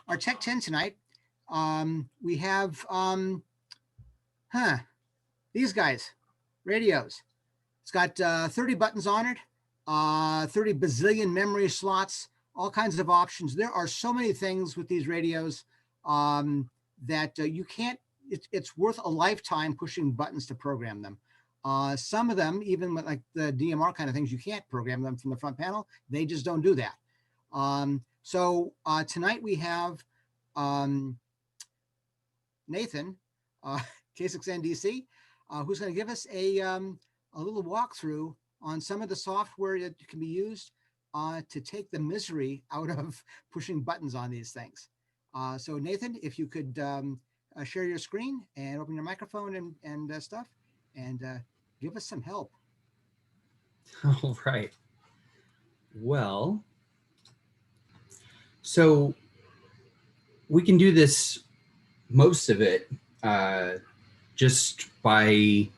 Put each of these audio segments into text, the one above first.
our Tech-10 tonight, we have, these guys, radios. It's got 30 buttons on it, 30 bazillion memory slots, all kinds of options. There are so many things with these radios that you can't, it's worth a lifetime pushing buttons to program them. Some of them, even with like the DMR kind of things, you can't program them from the front panel. They just don't do that. So tonight we have Nathan, K6NDC, who's going to give us a little walkthrough on some of the software that can be used to take the misery out of pushing buttons on these things. So Nathan, if you could share your screen and open your microphone and stuff, and give us some help. All right. Well, so we can do this, most of it, just by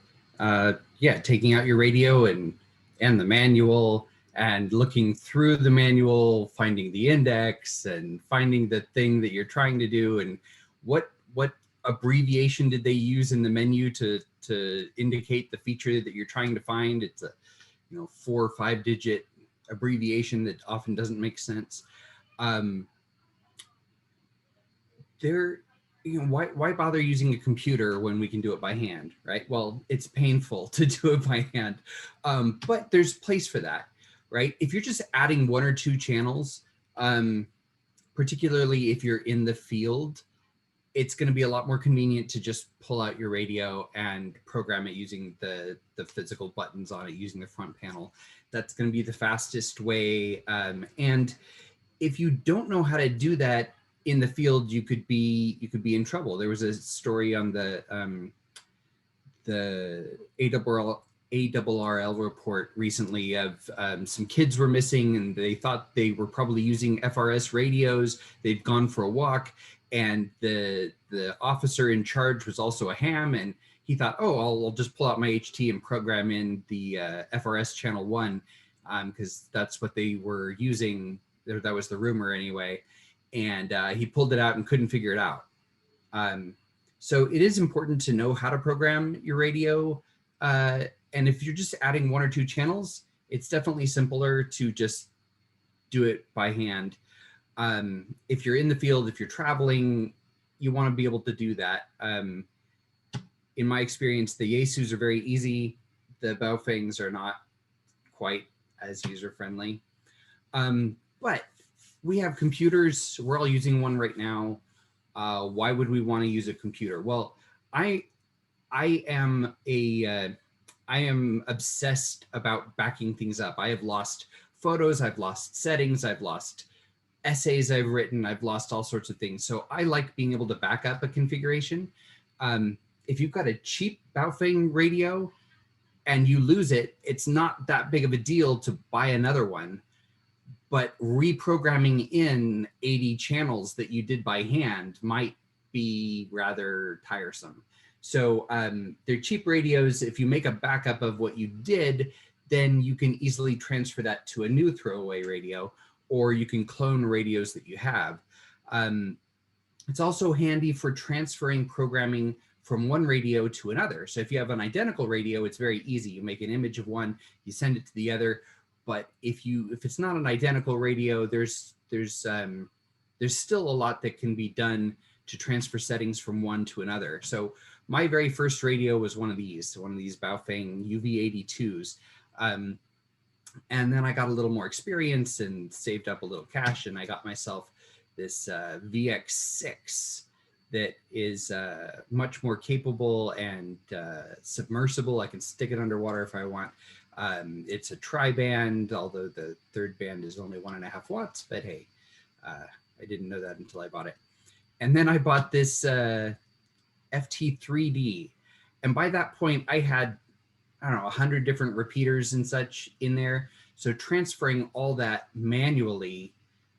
taking out your radio and the manual and looking through the manual, finding the index and finding the thing that you're trying to do, and what abbreviation did they use in the menu to indicate the feature that you're trying to find. It's a 4 or 5 digit abbreviation that often doesn't make sense. Why bother using a computer when we can do it by hand, right? Well, it's painful to do it by hand, but there's place for that, right? If you're just adding 1 or 2 channels, particularly if you're in the field, it's going to be a lot more convenient to just pull out your radio and program it using the physical buttons on it, using the front panel. That's going to be the fastest way. And if you don't know how to do that in the field, you could be in trouble. There was a story on the ARRL report recently of some kids were missing, and they thought they were probably using FRS radios. They'd gone for a walk, and the officer in charge was also a ham, and he thought, oh, I'll just pull out my HT and program in the FRS channel 1, because that's what they were using. That was the rumor anyway. And he pulled it out and couldn't figure it out. So it is important to know how to program your radio. And if you're just adding 1 or 2 channels, it's definitely simpler to just do it by hand. If you're in the field, if you're traveling, you want to be able to do that. In my experience, the Yaesus are very easy. The Baofengs are not quite as user-friendly. But we have computers. We're all using one right now. Why would we want to use a computer? Well, I am obsessed about backing things up. I have lost photos. I've lost settings. I've lost essays I've written. I've lost all sorts of things. So I like being able to back up a configuration. If you've got a cheap Baofeng radio and you lose it, it's not that big of a deal to buy another one. But reprogramming in 80 channels that you did by hand might be rather tiresome. So they're cheap radios. If you make a backup of what you did, then you can easily transfer that to a new throwaway radio, or you can clone radios that you have. It's also handy for transferring programming from one radio to another. So if you have an identical radio, it's very easy. You make an image of one, you send it to the other. But if it's not an identical radio, there's still a lot that can be done to transfer settings from one to another. So my very first radio was one of these Baofeng UV82s. And then I got a little more experience and saved up a little cash, and I got myself this VX6 that is much more capable and submersible. I can stick it underwater if I want. It's a tri-band, although the third band is only 1.5 watts, but hey, I didn't know that until I bought it. And then I bought this FT-3D. And by that point I had, 100 different repeaters and such in there. So transferring all that manually,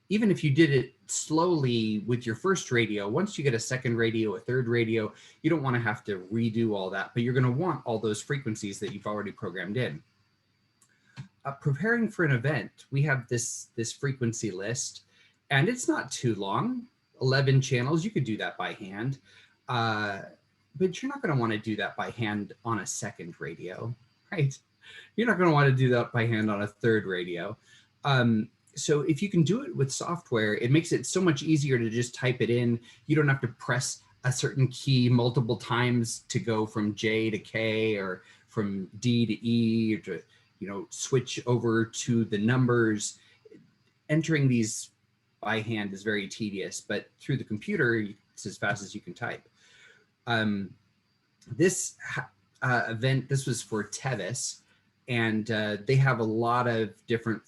even if you did it slowly with your first radio, once you get a second radio, a third radio, you don't want to have to redo all that, but you're going to want all those frequencies that you've already programmed in. Preparing for an event, we have this frequency list, and it's not too long. 11 channels, you could do that by hand. But you're not going to want to do that by hand on a second radio, right? You're not going to want to do that by hand on a third radio. So if you can do it with software, it makes it so much easier to just type it in. You don't have to press a certain key multiple times to go from J to K or from D to E, or to, you know, switch over to the numbers. Entering these by hand is very tedious, but through the computer, it's as fast as you can type. This event, this was for Tevis, and they have a lot of different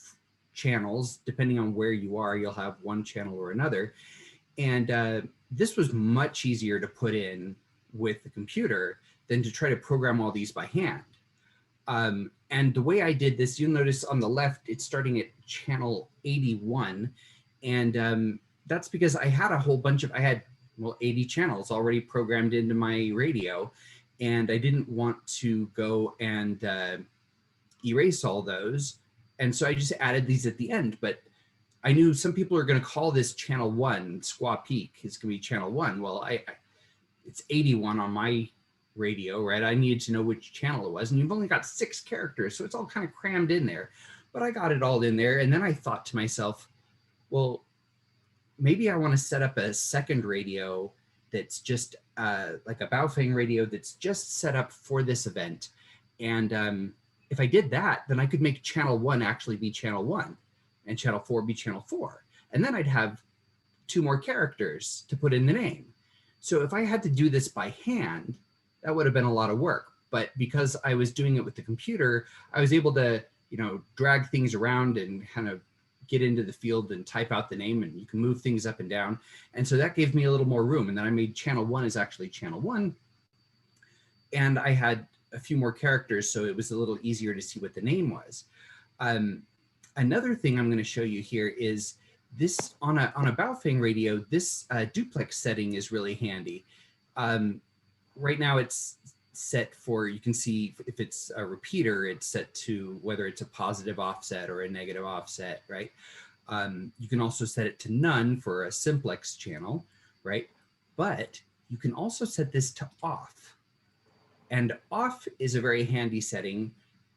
channels. Depending on where you are, you'll have one channel or another. And this was much easier to put in with the computer than to try to program all these by hand. And the way I did this, you'll notice on the left, it's starting at channel 81. And that's because I had a whole bunch of, I had, well, 80 channels already programmed into my radio. And I didn't want to go and erase all those. And so I just added these at the end. But I knew some people are going to call this channel 1, Squaw Peak is going to be channel 1. Well, it's 81 on my radio, right? I needed to know which channel it was. And you've only got 6 characters, so it's all kind of crammed in there. But I got it all in there. And then I thought to myself, well, maybe I want to set up a second radio that's just like a Baofeng radio that's just set up for this event. And if I did that, then I could make channel 1 actually be channel 1 and channel 4 be channel 4. And then I'd have 2 more characters to put in the name. So if I had to do this by hand, that would have been a lot of work. But because I was doing it with the computer, I was able to, you know, drag things around and kind of get into the field and type out the name, and you can move things up and down. And so that gave me a little more room. And then I made channel 1 is actually channel 1. And I had a few more characters, so it was a little easier to see what the name was. Another thing I'm going to show you here is this on a Baofeng radio, this duplex setting is really handy. Right now it's set for, you can see if it's a repeater, it's set to whether it's a positive offset or a negative offset, right? You can also set it to none for a simplex channel, right? But you can also set this to off. And off is a very handy setting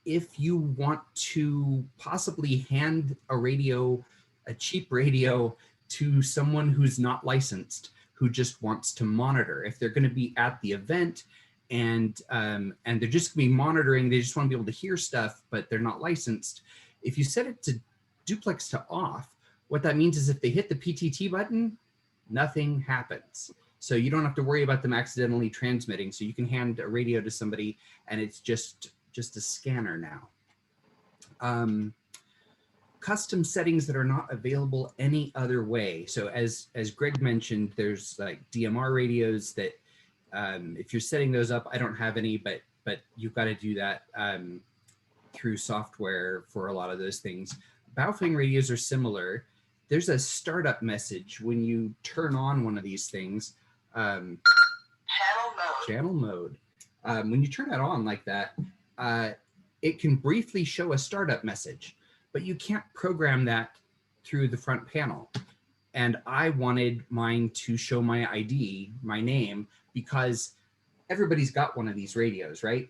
if you want to possibly hand a radio, a cheap radio, to someone who's not licensed, who just wants to monitor. If they're going to be at the event and they're just going to be monitoring, they just want to be able to hear stuff, but they're not licensed. If you set it to duplex to off, what that means is if they hit the PTT button, nothing happens. So you don't have to worry about them accidentally transmitting. So you can hand a radio to somebody and it's just a scanner now. Custom settings that are not available any other way. So as Greg mentioned, there's like DMR radios that if you're setting those up, I don't have any, but you've got to do that through software for a lot of those things. Baofeng radios are similar. There's a startup message when you turn on one of these things. Channel mode. When you turn that on like that, it can briefly show a startup message, but you can't program that through the front panel. And I wanted mine to show my ID, my name, because everybody's got one of these radios, right?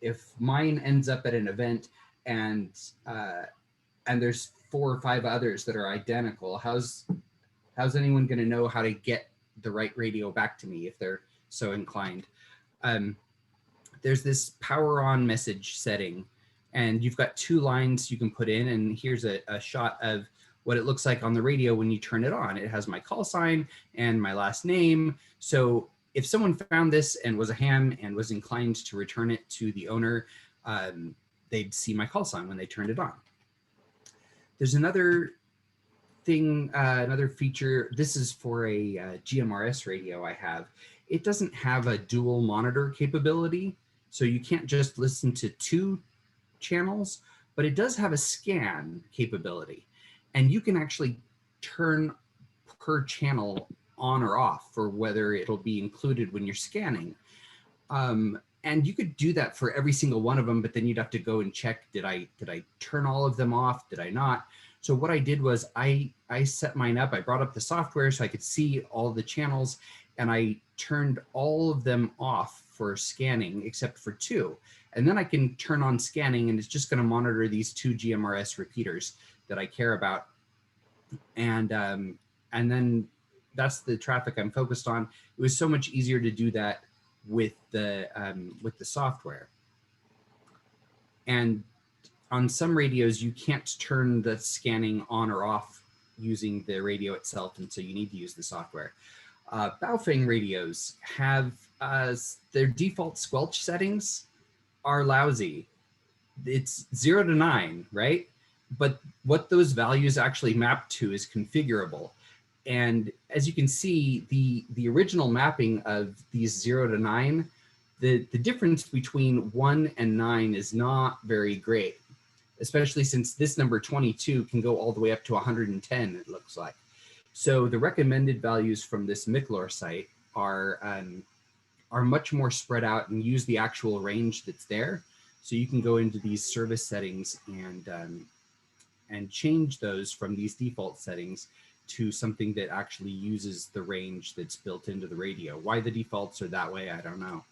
If mine ends up at an event and there's 4 or 5 others that are identical, how's anyone going to know how to get the right radio back to me if they're so inclined? There's this power on message setting, and you've got 2 lines you can put in, and here's a shot of what it looks like on the radio when you turn it on. It has my call sign and my last name. So if someone found this and was a ham and was inclined to return it to the owner, they'd see my call sign when they turned it on. There's another thing, another feature. This is for a GMRS radio I have. It doesn't have a dual monitor capability, so you can't just listen to 2 channels, but it does have a scan capability. And you can actually turn per channel on or off for whether it'll be included when you're scanning. And you could do that for every single one of them, but then you'd have to go and check, did I turn all of them off? Did I not? So what I did was I set mine up. I brought up the software so I could see all the channels, and I turned all of them off for scanning except for 2. And then I can turn on scanning, and it's just going to monitor these 2 GMRS repeaters that I care about. And then that's the traffic I'm focused on. It was so much easier to do that with the software. And on some radios, you can't turn the scanning on or off using the radio itself, and so you need to use the software. Baofeng radios have their default squelch settings are lousy. It's 0 to 9, right? But what those values actually map to is configurable. And as you can see, the original mapping of these 0 to 9, the difference between 1 and 9 is not very great, especially since this number 22 can go all the way up to 110, it looks like. So the recommended values from this Miclor site are much more spread out and use the actual range that's there. So you can go into these service settings and change those from these default settings to something that actually uses the range that's built into the radio. Why the defaults are that way, I don't know.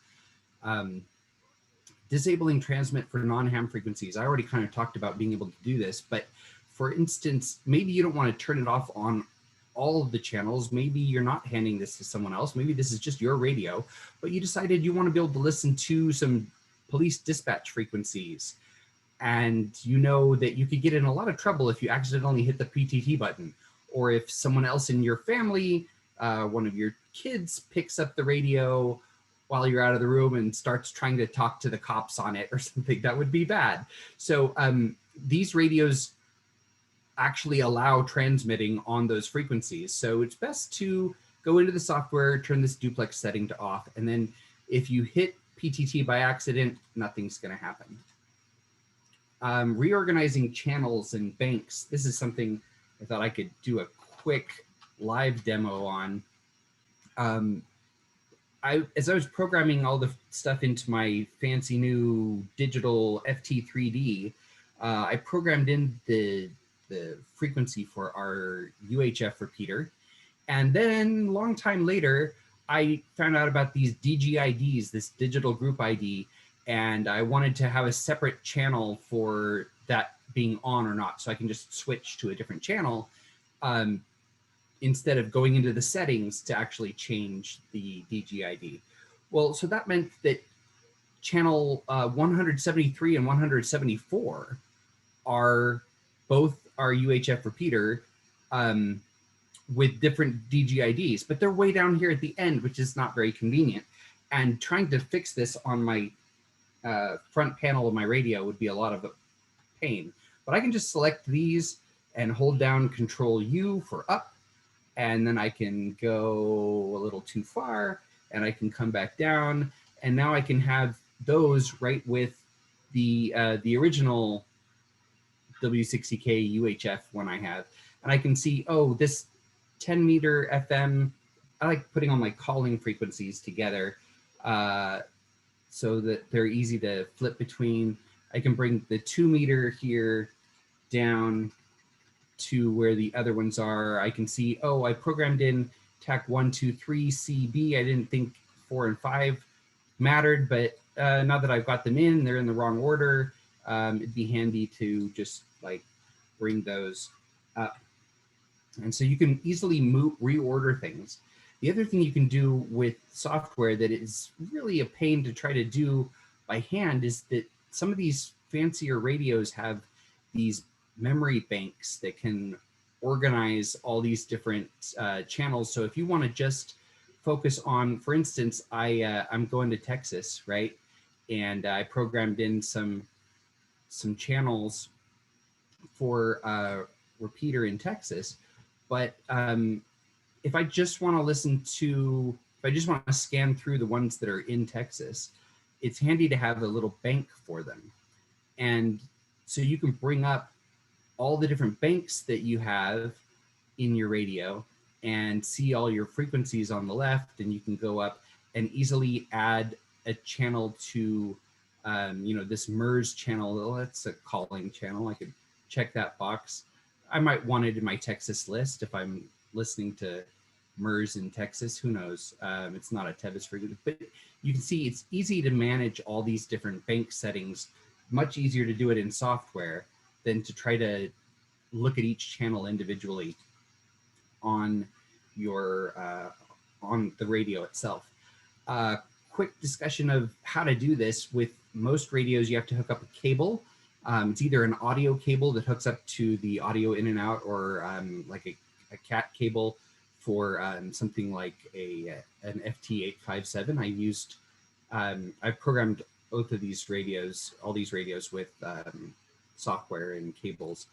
Disabling transmit for non-ham frequencies. I already kind of talked about being able to do this, but for instance, maybe you don't want to turn it off on all of the channels. Maybe you're not handing this to someone else. Maybe this is just your radio, but you decided you want to be able to listen to some police dispatch frequencies. And you know that you could get in a lot of trouble if you accidentally hit the PTT button, or if someone else in your family, one of your kids picks up the radio while you're out of the room and starts trying to talk to the cops on it or something. That would be bad. So these radios actually allow transmitting on those frequencies. So it's best to go into the software, turn this duplex setting to off, and then if you hit PTT by accident, nothing's going to happen. Reorganizing channels and banks. This is something I thought I could do a quick live demo on. As I was programming all the stuff into my fancy new digital FT-3D, I programmed in the frequency for our UHF repeater. And then long time later, I found out about these DGIDs, this digital group ID, and I wanted to have a separate channel for that being on or not. So I can just switch to a different channel instead of going into the settings to actually change the DGID. Well, so that meant that channel 173 and 174 are both our UHF repeater with different DGIDs, but they're way down here at the end, which is not very convenient. And trying to fix this on my front panel of my radio would be a lot of pain. But I can just select these and hold down Control U for up, and then I can go a little too far, and I can come back down, and now I can have those right with the original W60K UHF one I have, and I can see, oh, this 10 meter FM, I like putting all my calling frequencies together so that they're easy to flip between. I can bring the 2 meter here down to where the other ones are. I can see, oh, I programmed in TAC 123 CB. I didn't think 4 and 5 mattered, but now that I've got them in, they're in the wrong order. It'd be handy to just like bring those up. And so you can easily reorder things. The other thing you can do with software that is really a pain to try to do by hand is that some of these fancier radios have these memory banks that can organize all these different channels. So if you want to just focus on, for instance, I'm going to Texas, right? And I programmed in some channels for repeater in Texas. But if I just want to if I just want to scan through the ones that are in Texas, it's handy to have a little bank for them. And so you can bring up all the different banks that you have in your radio and see all your frequencies on the left, and you can go up and easily add a channel to, this MERS channel. Well, that's a calling channel. I could check that box. I might want it in my Texas list if I'm listening to MERS in Texas, who knows? It's not a Tevis frequency, but you can see it's easy to manage all these different bank settings, much easier to do it in software than to try to look at each channel individually on your on the radio itself. Quick discussion of how to do this. With most radios, you have to hook up a cable. It's either an audio cable that hooks up to the audio in and out, or like a cat cable for something like an FT-857. I used, I've programmed both of these radios, all these radios with software and cables.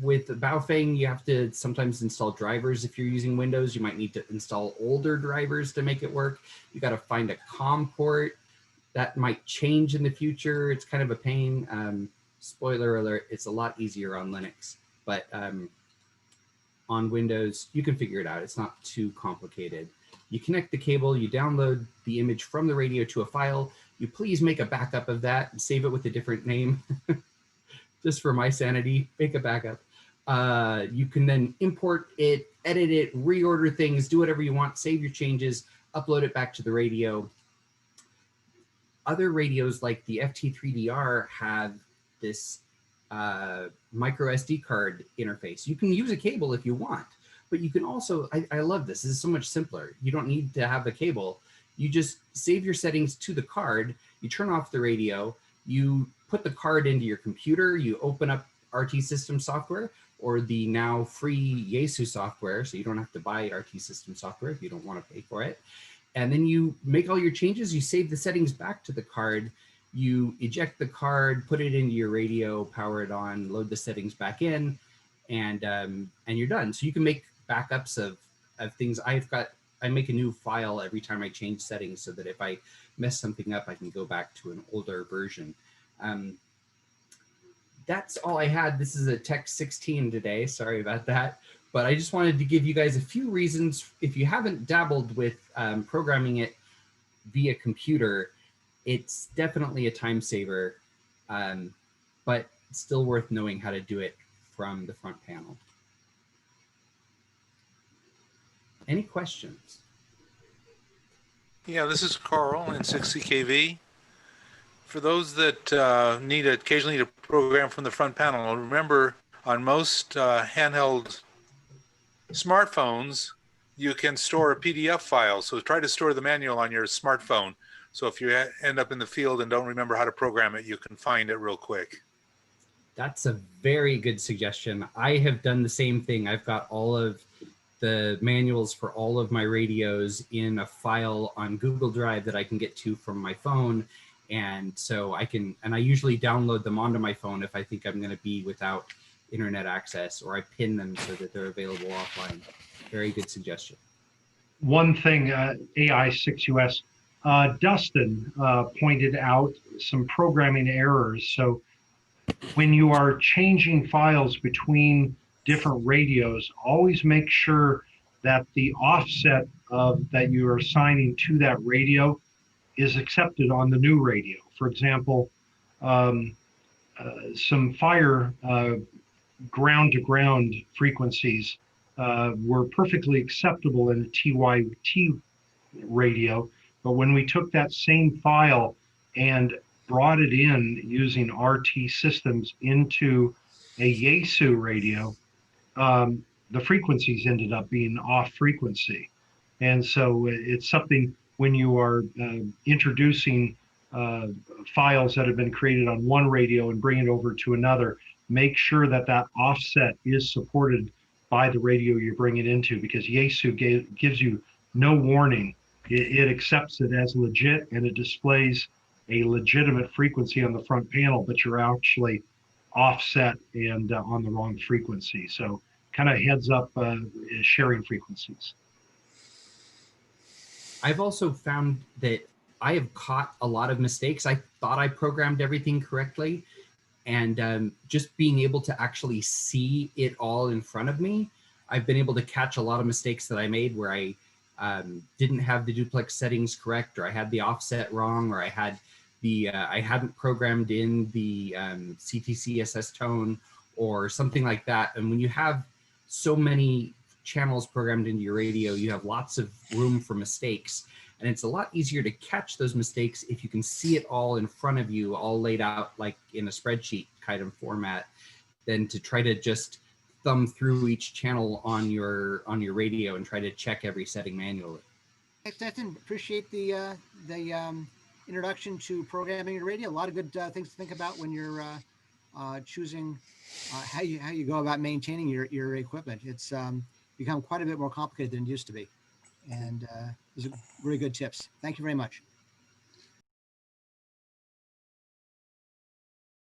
With Baofeng, you have to sometimes install drivers. If you're using Windows, you might need to install older drivers to make it work. You got to find a COM port. That might change in the future. It's kind of a pain. Spoiler alert, it's a lot easier on Linux, but on Windows, you can figure it out. It's not too complicated. You connect the cable, you download the image from the radio to a file. You please make a backup of that and save it with a different name. Just for my sanity, make a backup. You can then import it, edit it, reorder things, do whatever you want, save your changes, upload it back to the radio. Other radios like the FT-3DR have this micro SD card interface. You can use a cable if you want, but you can also, I love this. This is so much simpler. You don't need to have a cable. You just save your settings to the card. You turn off the radio. You put the card into your computer. You open up RT System software or the now free Yaesu software. So you don't have to buy RT System software if you don't want to pay for it. And then you make all your changes. You save the settings back to the card. You eject the card, put it into your radio, power it on, load the settings back in, and you're done. So you can make backups of things. I make a new file every time I change settings so that if I mess something up, I can go back to an older version. That's all I had. This is a Tech-16 today. Sorry about that. But I just wanted to give you guys a few reasons. If you haven't dabbled with programming it via computer, it's definitely a time saver, but it's still worth knowing how to do it from the front panel. Any questions? Yeah, this is Carl in 60 kV. For those that occasionally need to program from the front panel, remember on most handheld smartphones, you can store a PDF file. So try to store the manual on your smartphone. So if you end up in the field and don't remember how to program it, you can find it real quick. That's a very good suggestion. I have done the same thing. I've got all of the manuals for all of my radios in a file on Google Drive that I can get to from my phone. And so I usually download them onto my phone if I think I'm going to be without internet access, or I pin them so that they're available offline. Very good suggestion. One thing, AI6US, Dustin pointed out some programming errors. So when you are changing files between different radios, always make sure that the offset that you are assigning to that radio is accepted on the new radio. For example, some fire ground-to-ground frequencies were perfectly acceptable in a TYT radio, but when we took that same file and brought it in using RT systems into a Yaesu radio, the frequencies ended up being off frequency. And so it's something when you are introducing files that have been created on one radio and bring it over to another, make sure that that offset is supported by the radio you're bringing it into, because Yaesu gives you no warning. It accepts it as legit and it displays a legitimate frequency on the front panel, but you're actually offset and on the wrong frequency. So kind of heads up sharing frequencies. I've also found that I have caught a lot of mistakes. I thought I programmed everything correctly, and just being able to actually see it all in front of me, I've been able to catch a lot of mistakes that I made where I didn't have the duplex settings correct, or I had the offset wrong, or I had the I hadn't programmed in the CTC SS tone, or something like that. And when you have so many channels programmed into your radio, you have lots of room for mistakes. And it's a lot easier to catch those mistakes if you can see it all in front of you, all laid out like in a spreadsheet kind of format, than to try to just thumb through each channel on your radio and try to check every setting manually. Thanks, Nathan. Appreciate the introduction to programming your radio. A lot of good things to think about when you're choosing how you go about maintaining your equipment. It's become quite a bit more complicated than it used to be. And those are really good tips. Thank you very much.